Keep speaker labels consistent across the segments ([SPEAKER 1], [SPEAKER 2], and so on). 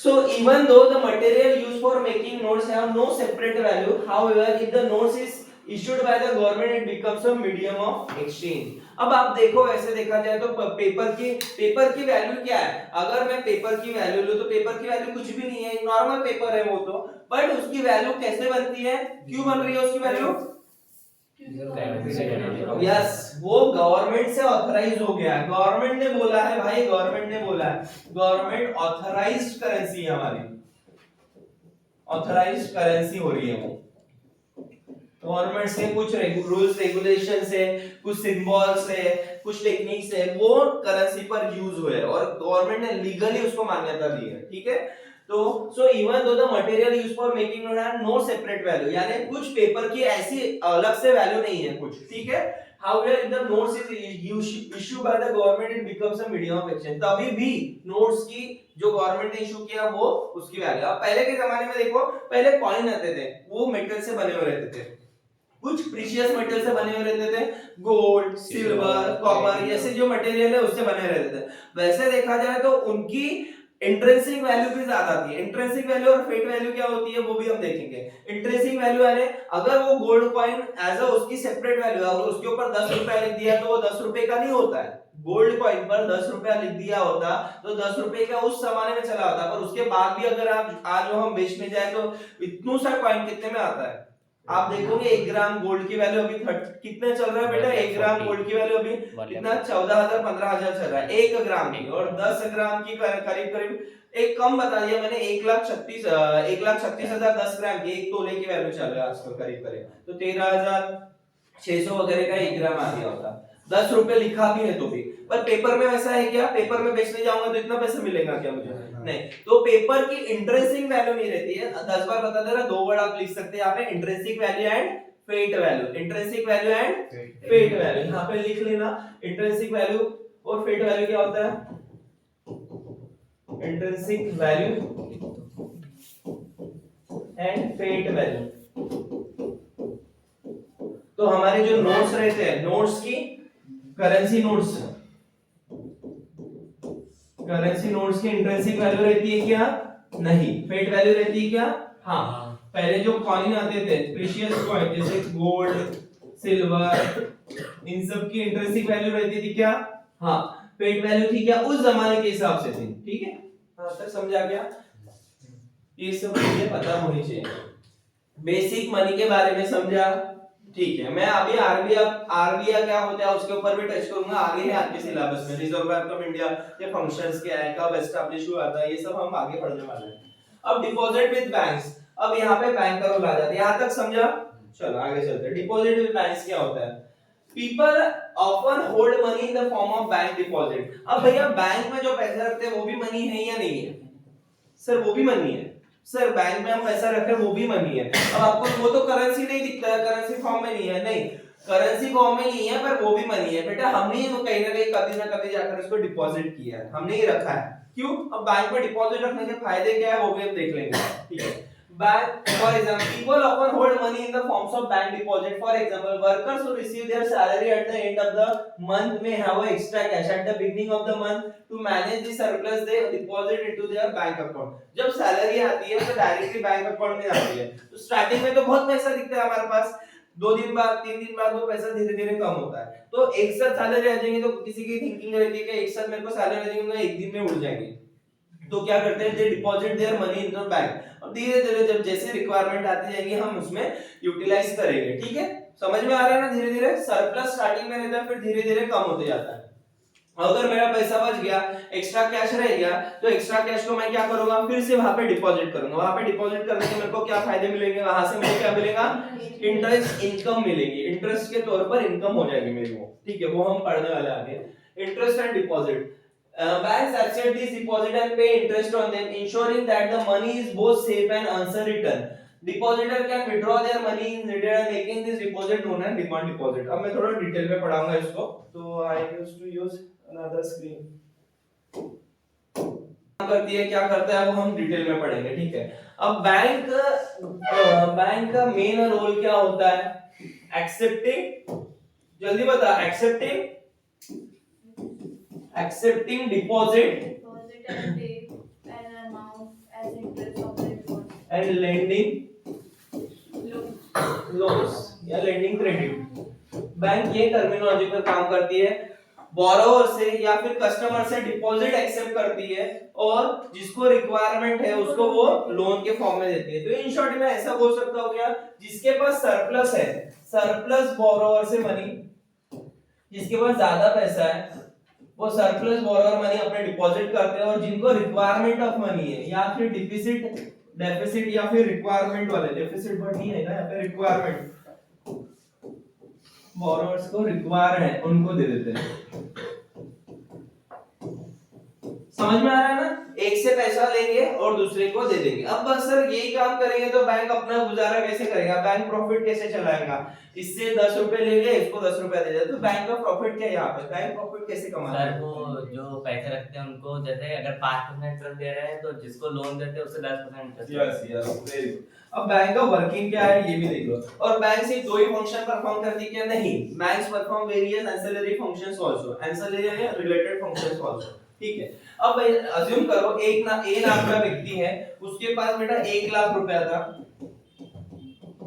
[SPEAKER 1] So even though the material used for making notes have no separate value, however, if the notes is issued by the government, it becomes a medium of exchange. अब आप देखो, ऐसे देखा जाए तो paper की value क्या है? अगर मैं पेपर की वैल्यू लूं तो पेपर की वैल्यू कुछ भी नहीं है, नॉर्मल पेपर है वो तो, बट उसकी वैल्यू कैसे बनती है? क्यों बन रही है उसकी वैल्यू? यस, वो गवर्नमेंट से ऑथराइज हो गया है, गवर्नमेंट ने बोला है भाई, गवर्नमेंट ने बोला है, गवर्नमेंट ऑथराइज्ड करेंसी है हमारी, ऑथराइज्ड करेंसी हो रही है वो गवर्नमेंट से, कुछ रूल्स रेगुलेशन से, कुछ सिंबल्स से, कुछ टेक्निक से वो करेंसी पर यूज हुए और गवर्नमेंट ने लीगली उसको मान्यता दी है, ठीक है। तो so even though the material used for making note have no separate value, यानी कुछ पेपर की ऐसी अलग से वैल्यू नहीं है कुछ, ठीक है। However, if the notes is issued by the government, it becomes a medium of exchange. तभी भी नोट्स की जो गवर्नमेंट ने इशू किया वो उसकी वैल्यू। अब पहले के जमाने में देखो, पहले कॉइन आते थे, वो मेटल से बने हुए रहते थे, कुछ प्रीशियस मेटल से बने हुए रहते थे, गोल्ड, सिल्वर, कॉपर, ऐसे जो मटेरियल है उससे बने रहते थे। वैसे देखा जाए तो उनकी इंट्रिंसिक वैल्यू भी ज्यादा थी। इंट्रिंसिक वैल्यू और फेट वैल्यू क्या होती है वो भी हम देखेंगे। इंट्रिंसिक वैल्यू यानी अगर वो गोल्ड कॉइन एज अ उसकी सेपरेट वैल्यू है, अगर उसके ऊपर 10 रुपया लिख दिया तो वो 10 रुपए का नहीं होता है। गोल्ड कॉइन पर 10 रुपया लिख दिया होता तो 10 रुपए का उस जमाने में चला होता, पर उसके बाद भी अगर आप आज हम बेचने जाए तो इतना सा कॉइन कितने में आता है? आप देखोगे 1 ग्राम गोल्ड की वैल्यू अभी कितने चल रहा है बेटा? 1 ग्राम गोल्ड की वैल्यू अभी कितना? 14,000 15,000 चल रहा है 1 ग्राम की, और 10 ग्राम की करीब करीब, एक कम बता दिया मैंने, 1,36,000 10 ग्राम की, 1 तोले की वैल्यू चल रहा है आजकल करीब करीब, तो 13,600 वगैरह का 1 ग्राम आ गया होता। 10 रुपए लिखा भी है तो भी, पर पेपर में वैसा है क्या? पेपर में बेचने जाऊंगा तो इतना पैसा मिलेगा क्या मुझे? नहीं। तो पेपर की इंट्रिंसिक वैल्यू नहीं रहती है। 10 बार बता दे रहा, 2 वर्ड आप लिख सकते हैं यहाँ पे, intrinsic value and face value. Intrinsic value and face value यहाँ पे लिख लेना। इंट्रिंसिक वैल्यू और फेट वैल्यू क्या होता है? Intrinsic value and face value. तो हमारे जो नोट्स रहते हैं, नोट्स की करेंसी नोट्स, करेंसी नोट्स की इंट्रिंसिक वैल्यू रहती है क्या? नहीं। फेट वैल्यू रहती है क्या? हाँ। पहले जो कॉइन आते थे प्रीशियस कॉइन जैसे गोल्ड, सिल्वर, इन सब की इंट्रिंसिक वैल्यू रहती थी क्या? हाँ। फेट वैल्यू थी क्या? उस जमाने के हिसाब से थी, ठीक है। हाँ तक समझा क्या? ये सब चीजें पता होनी चाहिए। बेसिक मनी के बारे में समझा, ठीक है। मैं अभी आरबीआई क्या होता है उसके ऊपर भी टच करूंगा, आगे है आपके सिलेबस में। रिजर्व बैंक ऑफ इंडिया के फंक्शंस क्या है, कब एस्टैब्लिश हुआ था, ये सब हम आगे पढ़ने वाले हैं। अब डिपॉजिट विद बैंक्स, अब यहाँ पे बैंक का रोल आ जाता है। यहाँ तक समझा? चलो आगे चलते हैं। डिपॉजिट विद बैंक्स क्या होता है? People often hold money in the form of bank deposit. अब भैया बैंक में जो पैसा रखते हैं वो भी मनी है या नहीं है? सर वो भी मनी है। सर बैंक में हम पैसा रख रहे हैं वो भी मनी है। अब आपको वो तो करेंसी नहीं दिखता है, करेंसी फॉर्म में नहीं है, नहीं करेंसी फॉर्म में नहीं है, पर वो भी मनी है बेटा। हमने ही कहीं ना कभी जाकर उसको डिपॉजिट किया है, हमने ही रखा है। क्यों? अब बैंक में डिपॉजिट रखने के फायदे क्या है वो भी हम देख लेंगे, ठीक है। Bank, for example, people often hold money in the forms of bank deposit. For example, workers who receive their salary at the end of the month may have a extra cash at the beginning of the month. To manage the surplus, they deposit into their bank account. जब salary आती है तो directly bank account में आती है, तो starting में तो बहुत पैसा दिखता है हमारे पास, 2 दिन बाद 3 दिन बाद वो पैसा धीरे धीरे कम होता है। तो एक साथ सैलरी आ जाएंगे तो किसी की थिंकिंग रहती है कि एक साथ मेरे को सैलरी आ जाएंगे तो एक दिन में उड़ जाएंगे, तो क्या करते हैं? They deposit their money in the bank. अब धीरे धीरे जब जैसे रिक्वायरमेंट आती जाएगी हम उसमें यूटिलाइज करेंगे, ठीक है। समझ में आ रहा है ना? धीरे धीरे सरप्लस स्टार्टिंग में रहता है, फिर धीरे धीरे कम होते जाता है। अगर मेरा पैसा बच गया, एक्स्ट्रा कैश रह गया, तो एक्स्ट्रा कैश को मैं क्या करूंगा? फिर से वहां पे डिपॉजिट करूंगा। वहां पे डिपॉजिट करने के मेरे को क्या फायदे मिलेंगे? वहां से मुझे क्या मिलेगा? इंटरेस्ट इनकम मिलेगी, इंटरेस्ट के तौर पर इनकम हो जाएगी मेरी वो, ठीक है। वो हम पढ़ने वाले आगे। Interest and deposit, banks accept this deposit and pay interest on them, ensuring that the money is both safe and uncertain. Depositor can withdraw their money in return, making this deposit known as demand deposit. अब मैं थोड़ा detail में पढ़ाऊंगा इसको, तो I used to use another screen. करती है, क्या करता है वो हम डिटेल में पढ़ेंगे, ठीक है। अब बैंक का मेन रोल क्या होता है? एक्सेप्टिंग, जल्दी बता, accepting deposit
[SPEAKER 2] and pay an amount
[SPEAKER 1] and lending loans या लेंडिंग क्रेडिट। बैंक ये टर्मिनोलॉजी पर काम करती है, बोरोवर से या फिर कस्टमर से डिपॉजिट एक्सेप्ट करती है और जिसको रिक्वायरमेंट है उसको वो लोन के फॉर्म में देती है। तो इन शॉर्ट में ऐसा बोल सकता हूं क्या, जिसके पास सरप्लस है, सरप्लस बोरोवर से मनी, जिसके पास ज्यादा पैसा है वो सरप्लस बोरोवर मनी अपने डिपॉजिट करते हैं, और जिनको रिक्वायरमेंट ऑफ मनी है या फिर डेफिसिट या फिर रिक्वायरमेंट वाले, डेफिसिट वर्ड नहीं है ना यहाँ पे, रिक्वायरमेंट, बोरोवर्स को रिक्वायर है उनको दे देते हैं। समझ में आ रहा है ना, एक से पैसा लेंगे और दूसरे को दे देंगे। अब बस सर यही काम करेंगे तो बैंक अपना गुजारा कैसे करेगा, बैंक प्रॉफिट कैसे चलाएगा, इससे 10 रुपए ले लिए इसको 10 रुपए दे दे, तो बैंक का प्रॉफिट क्या है यहाँ पे, बैंक प्रॉफिट कैसे कमाता है?
[SPEAKER 2] सर वो जो पैसे रखते हैं उनको, जैसे अगर 5% इंटरेस्ट दे रहे हैं तो जिसको लोन देते हैं उससे 10% interest.
[SPEAKER 1] Yes yes, very good. अब बैंक का वर्किंग क्या है ये भी देख लो। और बैंक सिर्फ दो ही फंक्शन परफॉर्म करती है क्या, नहीं, banks perform various ancillary functions also, ancillary या रिलेटेड फंक्शंस आल्सो, ठीक है। अब अज्यूम करो एक लाख का व्यक्ति है, उसके पास बेटा 1 लाख रुपया था,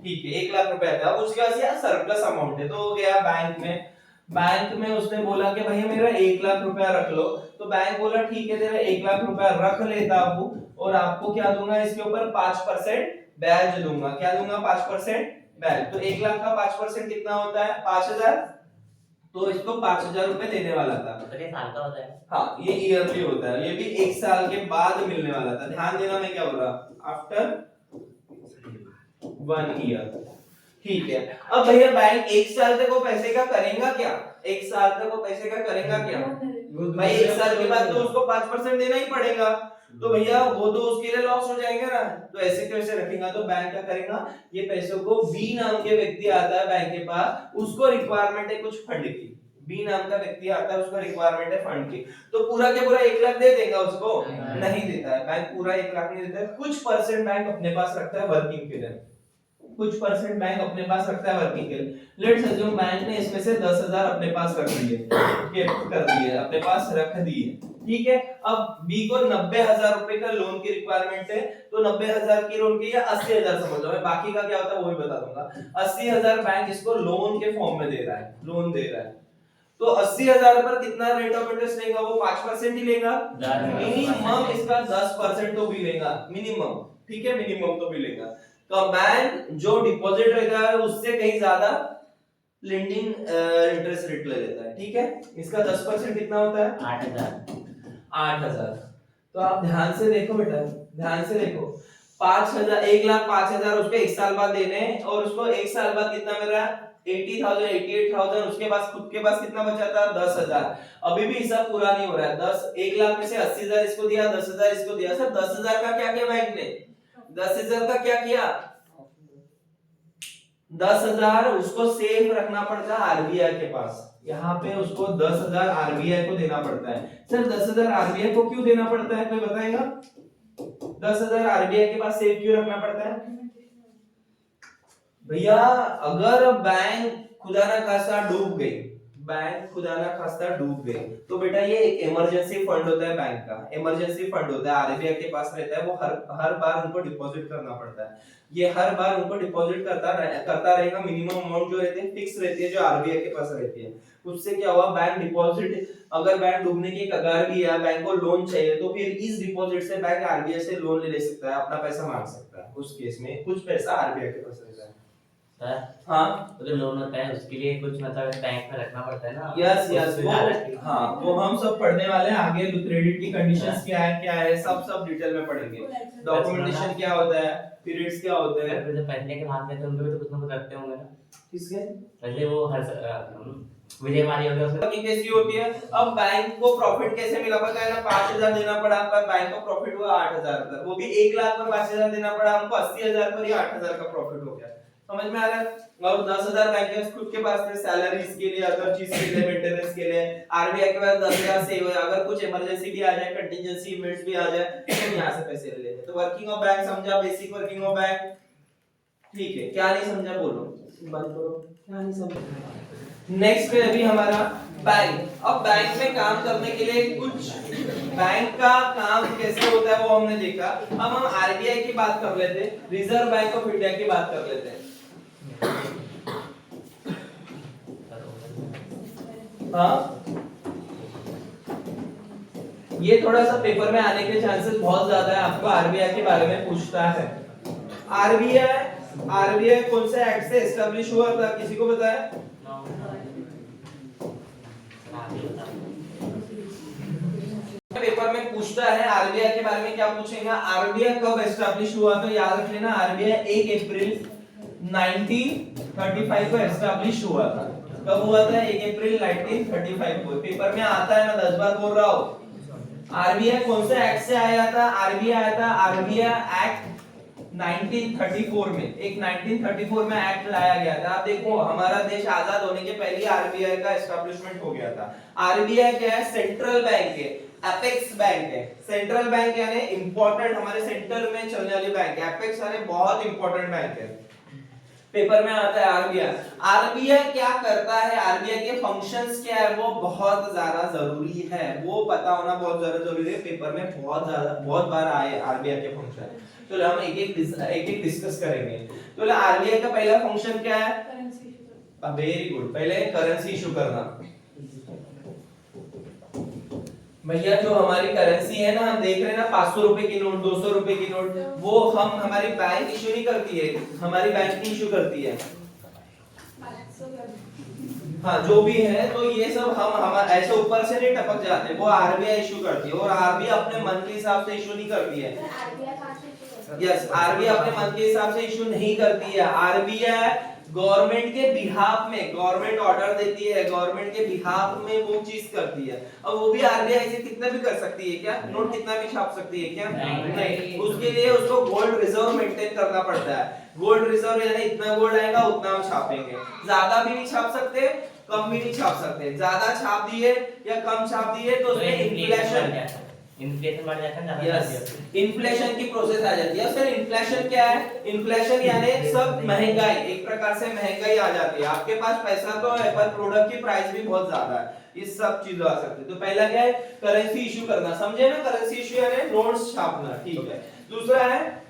[SPEAKER 1] ठीक है, 1 लाख रुपया था, उसके पास यार सरप्लस अमाउंट है, तो वो गया बैंक में उसने बोला कि भैया मेरा 1 लाख रुपया रख लो, तो बैंक बोला ठीक है तेरा 1 लाख रुपया रख लेता हूं और आपको क्या दूंगा, इसके ऊपर 5% ब्याज दूंगा। क्या दूंगा, 5% ब्याज। तो 1 लाख का 5% कितना होता है, 5000, तो इसको 5000 रुपए देने वाला था।
[SPEAKER 2] तो ये साल का होता है?
[SPEAKER 1] हाँ, ये ईयरली होता है, ये भी 1 साल के बाद मिलने वाला था। ध्यान देना मैं क्या बोल रहा, आफ्टर 1 ईयर, ठीक है। अब भैया बैंक 1 साल तक वो पैसे का करेगा क्या, 1 साल तक वो पैसे का करेगा क्या भाई, 1 साल के बाद तो उसको 5% देना ही पड़ेगा, तो भैया वो तो उसके लिए लॉस हो जाएगा ना, तो ऐसे कैसे रखेगा, तो बैंक क्या करेगा, ये पैसों को बी नाम के व्यक्ति आता है बैंक के पास, उसको रिक्वायरमेंट है कुछ फंड की, बी नाम का व्यक्ति आता है उसको रिक्वायरमेंट है फंड की, तो पूरा के पूरा 1 लाख दे देगा उसको, नहीं देता है बैंक, पूरा 1 लाख नहीं देता है, कुछ परसेंट बैंक अपने पास रखता है वर्किंग के लिए, कुछ परसेंट बैंक अपने पास रखता है वर्किंग के लिए। लेट्स अज्यूम बैंक ने इसमें से 10,000 अपने पास रख लिए, कर दिए, अपने पास रख दिए, ठीक है। अब बी को 90,000 रुपए का लोन की रिक्वायरमेंट है, तो 90,000 की लोन की या 80,000 समझ लो, मैं बाकी का क्या होता है वो भी बता दूंगा। 80,000 बैंक इसको लोन के फॉर्म में दे रहा है, लोन दे रहा है, तो 80,000 पर कितना रेट ऑफ इंटरेस्ट लेगा, वो 5% ही लेगा, मिनिमम इसका 10% तो भी लेगा, मिनिमम, ठीक है, मिनिमम तो भी लेगा। तो बैंक जो डिपॉजिट रहता है उससे कहीं ज्यादा लेंडिंग इंटरेस्ट रेट ले लेता है, ठीक है। इसका 10% कितना होता है, 8,000। तो आप ध्यान से देखो बेटा, ध्यान से देखो, 5,000, 1,05,000 उसको 1 साल बाद देने हैं, और उसको 1 साल बाद कितना मिल रहा है, 80,000, 88,000, उसके पास खुद के पास कितना बचा था, 10,000। अभी भी हिसाब पूरा नहीं हो रहा है, 1 लाख में से 80,000 इसको दिया, 10,000 इसको दिया, सर 10,000 का क्या किया बैंक ने, 10,000 का क्या किया, 10,000 उसको सेफ रखना पड़ता है आरबीआई के पास, यहाँ पे उसको 10,000 आरबीआई को देना पड़ता है। सर 10,000 आरबीआई को क्यों देना पड़ता है, कोई बताएगा, 10,000 आरबीआई के पास सेफ क्यों रखना पड़ता है? भैया अगर बैंक खुदा ना खास्ता डूब गई, बैंक खुदा ना खास्ता डूब गई, तो बेटा ये एक इमरजेंसी फंड होता है बैंक का, इमरजेंसी फंड होता है, आरबीआई के पास रहता है, वो हर बार उनको डिपॉजिट करना पड़ता है, ये हर बार उनको डिपॉजिट करता रहेगा, मिनिमम अमाउंट जो रहती है फिक्स रहती है, जो आरबीआई के पास रहती है। उससे क्या हुआ, बैंक डिपॉजिट, अगर बैंक डूबने की कगार भी है, बैंक को लोन चाहिए, तो फिर इस डिपॉजिट से बैंक आरबीआई से लोन ले सकता है, अपना पैसा मांग सकता है, उस केस में कुछ पैसा आरबीआई के पास रहता है। हाँ,
[SPEAKER 2] तो जो लोन होता है उसके लिए कुछ मतलब बैंक में रखना पड़ता है ना,
[SPEAKER 1] यस हाँ, वो हम सब पढ़ने वाले हैं आगे, क्रेडिट की कंडीशंस क्या है सब डिटेल में पढ़ेंगे, डॉक्यूमेंटेशन क्या होता है, पीरियड्स क्या होते हैं,
[SPEAKER 2] जो पहले के भाग में थे उनके भी तो कुछ ना कुछ रखते होंगे ना,
[SPEAKER 1] किसके
[SPEAKER 2] पहले वो हर विजय माली हो गया,
[SPEAKER 1] उसमें कैसी होती है। अब बैंक को प्रॉफिट कैसे मिला, पता है ना, 5,000 देना पड़ा, पर बैंक को प्रॉफिट हुआ 8,000 का, वो भी 1 लाख पर 5,000 देना पड़ा हमको, 80,000 पर ही 8,000 का प्रॉफिट हो गया, समझ में आ रहा है। और 10,000 बैंक खुद के पास थे सैलरीज के लिए, अदर चीज के लिए, मेंटेनेंस के लिए, आरबीआई के पास 10,000 सेव है, अगर कुछ इमरजेंसी भी आ जाए, कंटिजेंसी इवेंट्स भी आ जाए, तो यहां से पैसे ले लेते। तो वर्किंग ऑफ बैंक समझा, बेसिक वर्किंग ऑफ बैंक, ठीक है। क्या नहीं समझा बोलो, बंद करो, क्या नहीं समझा। नेक्स्ट पे अभी हमारा बैंक। अब बैंक में काम करने के लिए कुछ बैंक का काम कैसे होता है वो हमने देखा। अब हम आरबीआई की बात कर लेते हैं, रिजर्व बैंक ऑफ इंडिया की बात कर लेते हैं। हाँ, ये थोड़ा सा पेपर में आने के चांसेस बहुत ज्यादा है, आपको आरबीआई के बारे में पूछता है। आरबीआई कौन से एक्ट से एस्टेब्लिश हुआ था, किसी को पता है? पेपर में पूछता है आरबीआई के बारे में, क्या पूछेगा? आरबीआई कब एस्टेब्लिश हुआ? तो याद रख लेना, आरबीआई 1 अप्रैल 1935 को एस्टेब्लिश हुआ था। कब हुआ था? 1 अप्रैल 1935 को। पेपर में आता है, मैं 10 बार बोल रहा हूँ। आरबीआई कौन से एक्ट से आया था? आरबीआई आया था आरबीआई एक्ट 1934 में। एक 1934 में एक्ट लाया गया था। आप देखो, हमारा देश आजाद होने के पहले ही आरबीआई का एस्टेब्लिशमेंट हो गया था। आरबीआई क्या है? सेंट्रल बैंक है, एपेक्स बैंक है। सेंट्रल बैंक यानी इंपॉर्टेंट, हमारे सेंटर में चलने वाली बैंक है। एपेक्स यानी बहुत इंपॉर्टेंट बैंक है। पेपर में आता है आरबीआई। आरबीआई क्या करता है, आरबीआई के फंक्शंस क्या है, वो बहुत ज्यादा जरूरी है, वो पता होना बहुत ज्यादा जरूरी है। पेपर में बहुत बार आए आरबीआई के फंक्शन। तो हम एक एक डिस्कस करेंगे। तो आरबीआई का पहला फंक्शन क्या है? वेरी गुड, पहले करेंसी इशू करना। भैया जो हमारी करेंसी है ना, हम देख रहे हैं ना, 500 रुपए की नोट, 200 रुपए की नोट, वो हमारी बैंक इशू नहीं करती है, हमारी बैंक नहीं इशू करती है। हाँ, जो भी है, तो ये सब हम ऐसे ऊपर से नहीं टपक जाते, वो आरबीआई इशू करती है। और आरबीआई अपने मन के हिसाब से इशू नहीं करती है। यस, आरबीआई अपने मन के हिसाब से इशू नहीं करती है। आरबीआई गवर्नमेंट के बिहाफ में, गवर्नमेंट ऑर्डर देती है, गवर्नमेंट के बिहाफ में वो चीज करती है। अब वो भी आरबीआई से कितना भी कर सकती है क्या? नोट कितना भी छाप सकती है क्या? नहीं। उसके लिए उसको गोल्ड रिजर्व मेंटेन करना पड़ता है। गोल्ड रिजर्व यानी इतना गोल्ड आएगा उतना हम छापेंगे। ज्यादा भी नहीं छाप सकते, कम भी नहीं छाप सकते। ज्यादा छाप दिए या कम छाप दिए तो उसमें इन्फ्लेशन
[SPEAKER 2] बढ़ जाता है।
[SPEAKER 1] यस, इन्फ्लेशन की प्रोसेस आ जाती है। सर इन्फ्लेशन क्या है? इन्फ्लेशन यानी सब महंगाई, एक प्रकार से महंगाई आ जाती है। आपके पास पैसा तो है पर प्रोडक्ट की प्राइस भी बहुत ज्यादा है, ये सब चीजें आ सकती है। तो पहला क्या है? करेंसी इशू करना, समझे ना? करेंसी इशू यानी नोट्स छापना, ठीक है। दूसरा है,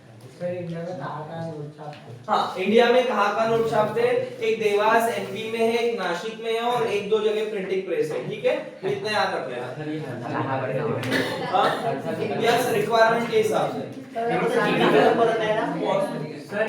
[SPEAKER 1] हाँ, इंडिया में कहाँ का नोट छापते हैं? एक देवास एमपी में है, एक नासिक में है और एक दो जगह प्रिंटिंग प्रेस है, ठीक है। तो इतना याद रख लेना। यस, रिक्वायरमेंट के हिसाब से।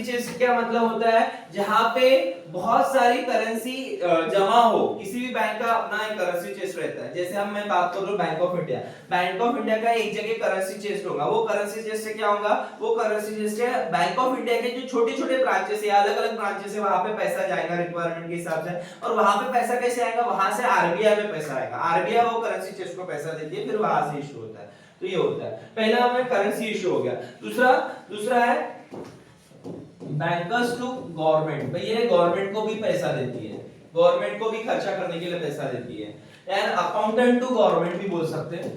[SPEAKER 1] चेस्ट क्या मतलब होता है? जहां पे बहुत सारी करेंसी जमा हो। किसी भी बैंक का अपना एक करेंसी चेस्ट रहता है। जैसे हम मैं बात कर रहा हूं bank of India, bank of India का एक जगह करेंसी चेस्ट होगा। वो करेंसी चेस्ट से क्या होगा? वो करेंसी चेस्ट है बैंक ऑफ इंडिया के जो छोटे-छोटे ब्रांचेस है, अलग-अलग ब्रांचेस है, वहां पे पैसा जाएगा रिक्वायरमेंट के हिसाब से। और वहां पे पैसा कैसे आएगा? वहां से आरबीआई में पैसा आएगा। आरबीआई वो करेंसी चेस्ट को पैसा देती है, फिर वहां से इशू होता है। तो ये होता है। पहला हमें करेंसी इशू हो गया। दूसरा है बैंकर्स टू गवर्नमेंट। भाई ये गवर्नमेंट को भी पैसा देती है, गवर्नमेंट को भी खर्चा करने के लिए पैसा देती है। एंड अकाउंटेंट टू गवर्नमेंट भी बोल सकते हैं।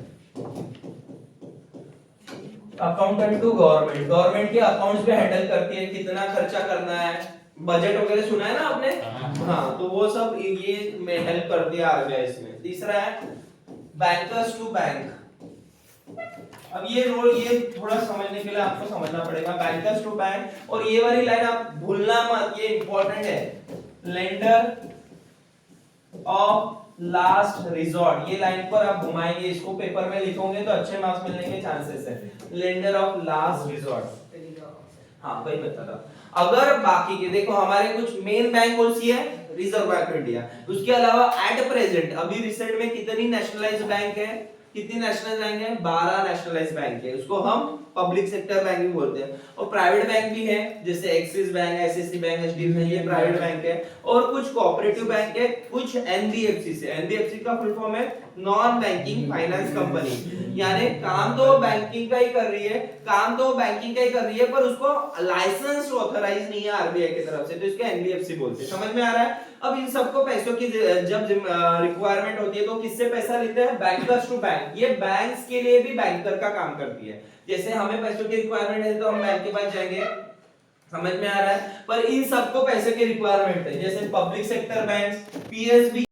[SPEAKER 1] अकाउंटेंट टू गवर्नमेंट, गवर्नमेंट के अकाउंट्स पे हैंडल करती है, कितना खर्चा करना है, बजट वगैरह सुना है ना आपने? हाँ, तो वो सब ये में हेल्प करती है आरबीआई इसमें। तीसरा है बैंकर्स टू बैंक। अब ये रोल, ये थोड़ा समझने के लिए आपको समझना पड़ेगा, बैंकर्स टू बैंक। और ये वाली लाइन आप भूलना मत, ये इंपॉर्टेंट है। लेंडर ऑफ लास्ट रिजॉर्ट, ये लाइन पर आप घुमाएंगे, इसको पेपर में लिखोगे तो अच्छे मार्क्स मिलने के चांसेस है। लेंडर ऑफ लास्ट रिजॉर्ट, हाँ वही बता रहा। अगर बाकी के देखो, हमारे कुछ मेन बैंक कौन सी है? Reserve bank of India. उसके अलावा एट प्रेजेंट अभी रिसेंट में कितनी नेशनलाइज्ड बैंक है? कितनी नेशनल बैंक है? 12 नेशनलाइज्ड बैंक है। उसको हम पब्लिक सेक्टर बैंक भी बोलते हैं। और प्राइवेट बैंक भी है, जैसे axis bank, SSC bank, HDFC, ये प्राइवेट बैंक है। और कुछ कोऑपरेटिव बैंक है, कुछ एनबीएफसी से। एनबीएफसी का फुल फॉर्म है नॉन बैंकिंग फाइनेंस कंपनी, यानी काम तो बैंकिंग का ही कर रही है, पर उसको लाइसेंस ऑथराइज नहीं है आरबीआई की तरफ से, तो इसको एनबीएफसी बोलते हैं। समझ में आ रहा है? अब इन सबको पैसों की जब रिक्वायरमेंट होती है तो किससे पैसा लेते हैं? Bankers to bank. ये बैंक्स के लिए भी बैंकर का काम करती है। जैसे हमें पैसों की रिक्वायरमेंट है तो हम बैंक के पास जाएंगे, समझ में आ रहा है? पर इन सबको पैसे की रिक्वायरमेंट है, जैसे पब्लिक सेक्टर बैंक, पीएसबी